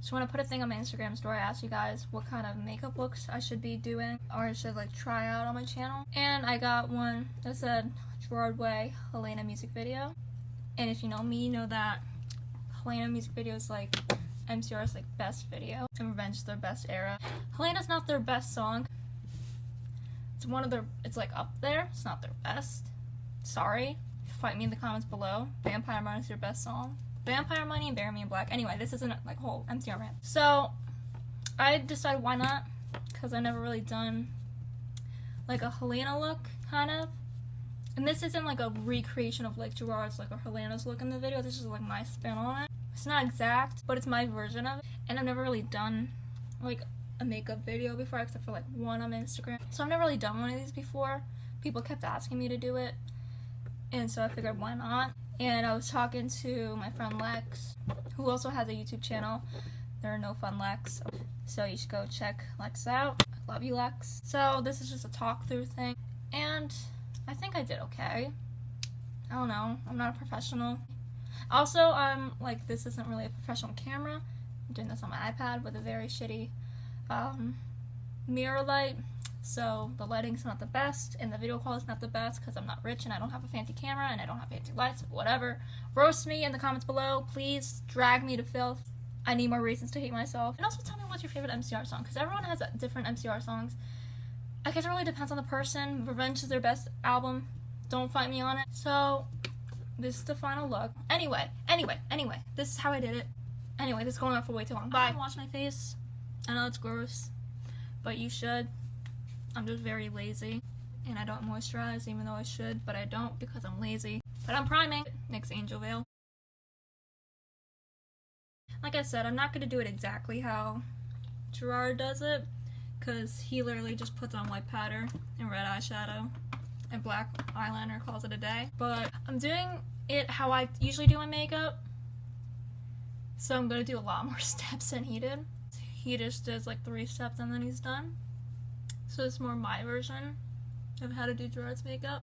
So when I put a thing on my Instagram story, I asked you guys what kind of makeup looks I should be doing or I should like try out on my channel. And I got one that said Gerard Way Helena music video. And if you know me, you know that Helena music video is like MCR's like best video and Revenge is their best era. Helena's not their best song. It's one of their, it's like up there. It's not their best. Sorry. Fight me in the comments below. Vampire Money is your best song. Vampire Money and Bury Me in Black. Anyway, this isn't like a whole MCR rant. So I decided why not, because I've never really done like a Helena look, kind of. And this isn't like a recreation of like Gerard's like or Helena's look in the video. This is like my spin on it. It's not exact, but it's my version of it. And I've never really done like a makeup video before, except for like one on Instagram. So I've never really done one of these before. People kept asking me to do it, and so I figured why not. And I was talking to my friend Lex, who also has a YouTube channel. There are no fun Lex, so you should go check Lex out. I love you, Lex. So this is just a talk through thing, and I think I did okay. I don't know, I'm not a professional. Also, like, this isn't really a professional camera. I'm doing this on my iPad with a very shitty mirror light, so the lighting's not the best and the video quality's not the best because I'm not rich and I don't have a fancy camera and I don't have fancy lights, whatever. Roast me in the comments below, please. Drag me to filth. I need more reasons to hate myself. And also tell me what's your favorite MCR song, because everyone has different MCR songs. I guess it really depends on the person. Revenge is their best album. Don't fight me on it. So this is the final look. Anyway, this is how I did it. Anyway, this is going on for way too long. Bye. I don't wash my face. I know it's gross, but you should. I'm just very lazy, and I don't moisturize even though I should, but I don't because I'm lazy. But I'm priming. NYX Angel Veil. Like I said, I'm not going to do it exactly how Gerard does it, because he literally just puts on white powder and red eyeshadow and black eyeliner, calls it a day. But I'm doing it how I usually do my makeup, so I'm going to do a lot more steps than he did. He just does like 3 steps and then he's done. So it's more my version of how to do Gerard's makeup.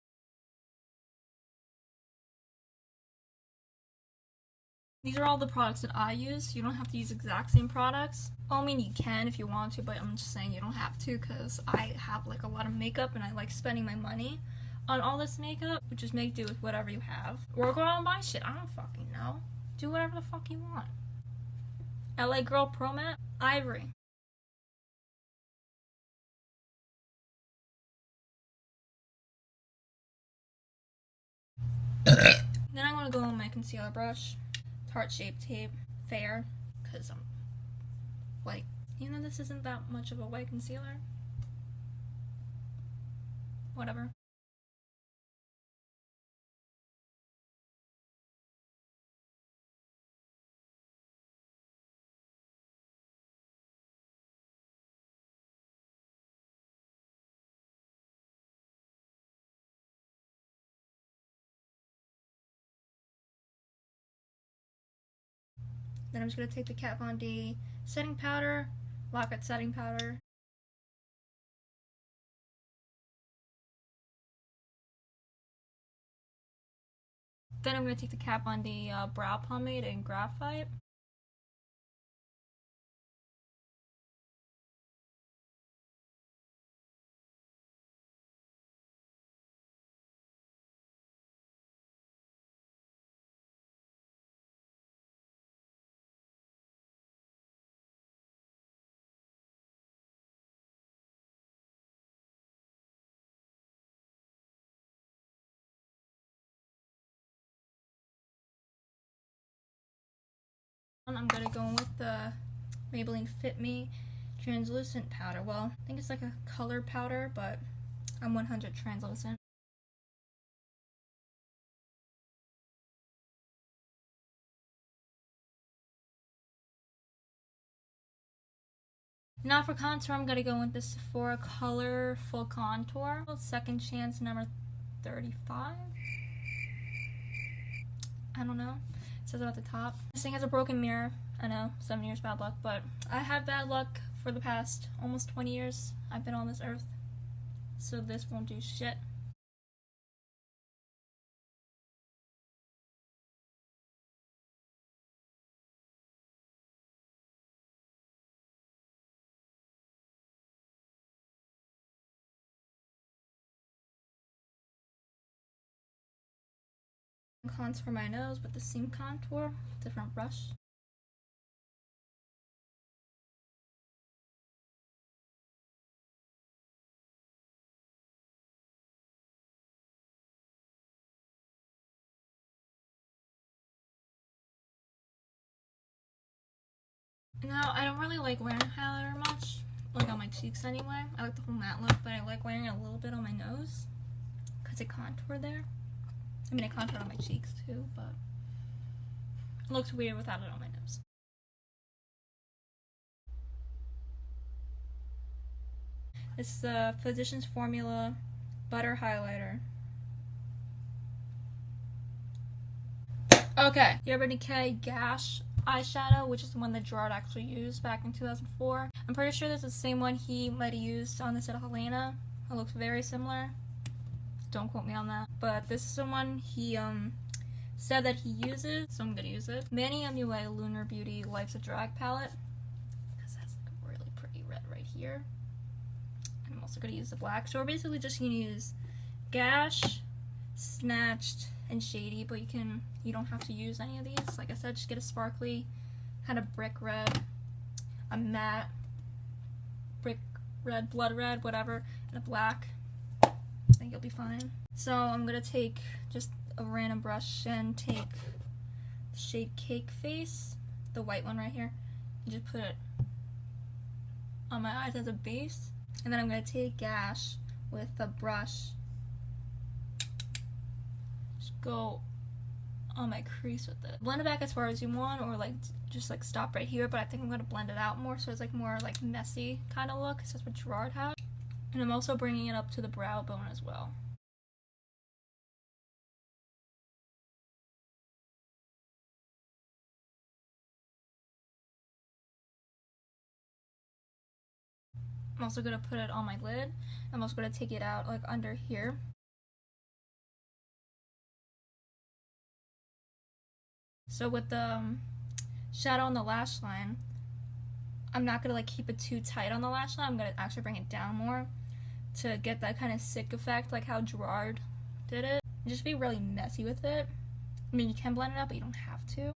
These are all the products that I use. You don't have to use exact same products. Well, I mean, you can if you want to, but I'm just saying you don't have to, because I have like a lot of makeup and I like spending my money on all this makeup. Just make do with whatever you have. Or go out and buy shit. I don't fucking know. Do whatever the fuck you want. LA Girl Pro Matte, Ivory. Then I'm gonna go on my concealer brush, Tarte Shape Tape Fair, because I'm white. You know, this isn't that much of a white concealer. Whatever. Then I'm just going to take the Kat Von D setting powder, Lock-It setting powder. Then I'm going to take the Kat Von D brow pomade in Graphite. I'm going to go in with the Maybelline Fit Me translucent powder. Well, I think it's like a color powder, but I'm 100 translucent. Now for contour, I'm going to go with the Sephora Color Full Contour. Second Chance number 35? I don't know. It says it at the top. This thing has a broken mirror. I know, 7 years bad luck, but I have bad luck for the past almost 20 years I've been on this earth. So this won't do shit. Contour my nose with the seam contour, different brush. No, I don't really like wearing highlighter much, like on my cheeks anyway. I like the whole matte look, but I like wearing it a little bit on my nose because it contoured there. I mean, it contoured on my cheeks too, but it looks weird without it on my nose. It's the Physicians Formula Butter Highlighter. Okay, Urban Decay Gash eyeshadow, which is the one that Gerard actually used back in 2004. I'm pretty sure this is the same one he might have used on the set of Helena. It looks very similar. Don't quote me on that. But this is the one he said that he uses, so I'm gonna use it. Manny MUA Lunar Beauty Life's a Drag palette. Because that's like a really pretty red right here. And I'm also gonna use the black. So we're basically just gonna use Gash, Snatched, and Shady, but you don't have to use any of these. Like I said, just get a sparkly kind of brick red, a matte brick red, blood red, whatever, and a black. I think you'll be fine. So I'm gonna take just a random brush and take the shade Cake Face, the white one right here, and just put it on my eyes as a base. And then I'm gonna take Gash with a brush, just go on my crease with it. Blend it back as far as you want, or like just like stop right here, but I think I'm gonna blend it out more so it's like more like messy kind of look, because that's what Gerard had. And I'm also bringing it up to the brow bone as well. I'm also gonna put it on my lid. I'm also gonna take it out like under here. So with the shadow on the lash line, I'm not gonna like keep it too tight on the lash line. I'm gonna actually bring it down more to get that kind of sick effect, like how Gerard did it. And just be really messy with it. I mean, you can blend it out, but you don't have to.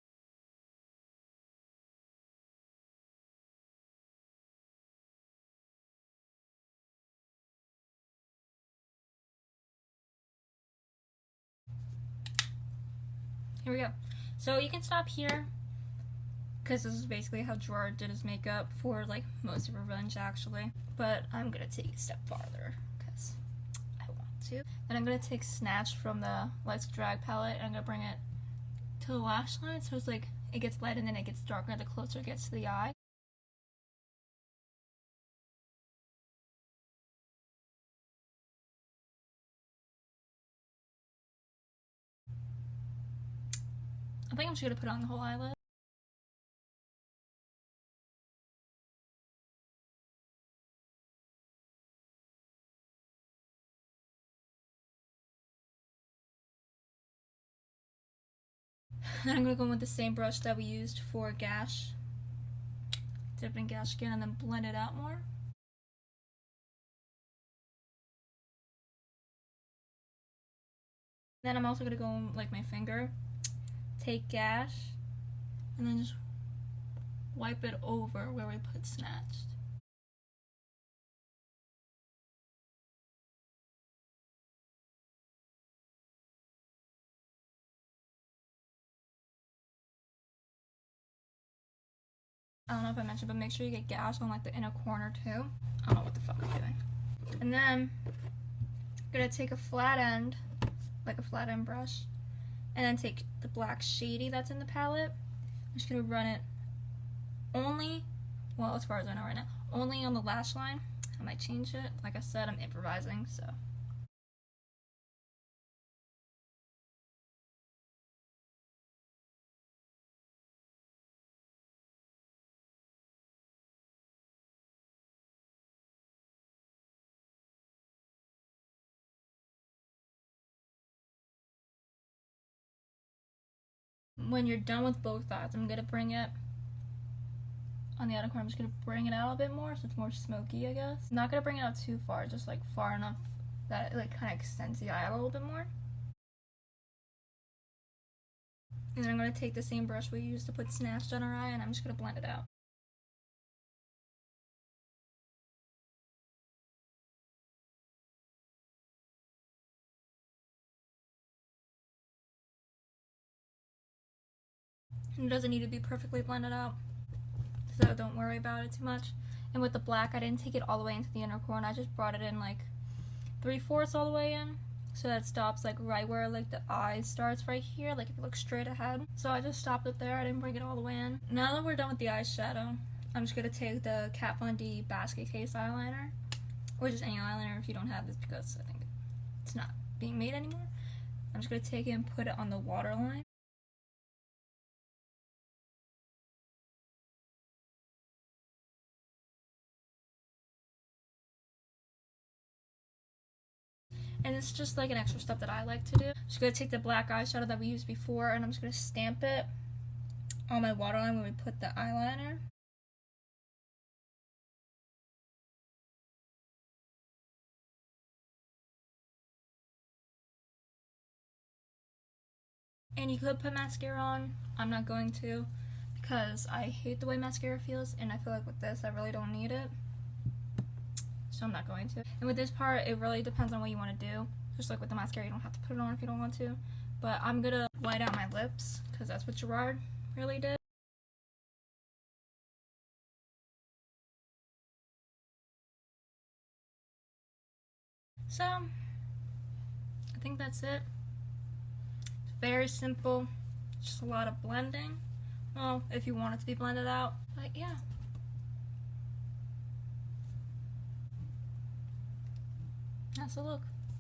Here we go. So you can stop here, because this is basically how Gerard did his makeup for like most of Revenge actually. But I'm gonna take it a step farther because I want to. Then I'm gonna take Snatch from the Life's Drag palette and I'm gonna bring it to the lash line, so it's like it gets light and then it gets darker the closer it gets to the eye. I think I'm just gonna put it on the whole eyelid. Then I'm gonna go in with the same brush that we used for Gash. Dip it in Gash again and then blend it out more. Then I'm also gonna go in like my finger, take Gash, and then just wipe it over where we put Snatched. I don't know if I mentioned, but make sure you get Gash on like the inner corner too. I don't know what the fuck I'm doing. And then I'm gonna take a flat end, like a flat end brush, and then take the black Shady that's in the palette. I'm just gonna run it only, well, as far as I know right now, only on the lash line. I might change it. Like I said, I'm improvising, so. When you're done with both sides, I'm gonna bring it on the outer corner. I'm just gonna bring it out a bit more so it's more smoky, I guess. I'm not gonna bring it out too far, just like far enough that it like kind of extends the eye a little bit more. And then I'm going to take the same brush we used to put Snatched on her eye, and I'm just going to blend it out. And it doesn't need to be perfectly blended out, so don't worry about it too much. And with the black, I didn't take it all the way into the inner corner. I just brought it in like 3/4 all the way in, so that stops like right where like the eye starts right here, like if you look straight ahead. So I just stopped it there. I didn't bring it all the way in. Now that we're done with the eyeshadow, I'm just gonna take the Kat Von D basket case eyeliner, or just any eyeliner if you don't have this, because I think it's not being made anymore. I'm just gonna take it and put it on the waterline. And it's just like an extra step that I like to do. Just gonna take the black eyeshadow that we used before, and I'm just gonna stamp it on my waterline where we put the eyeliner. And you could put mascara on. I'm not going to, because I hate the way mascara feels, and I feel like with this I really don't need it, so I'm not going to. And with this part, it really depends on what you want to do. Just like with the mascara, you don't have to put it on if you don't want to. But I'm gonna white out my lips, because that's what Gerard really did. So, I think that's it. It's very simple, just a lot of blending. Well, if you want it to be blended out, but yeah. That's the look.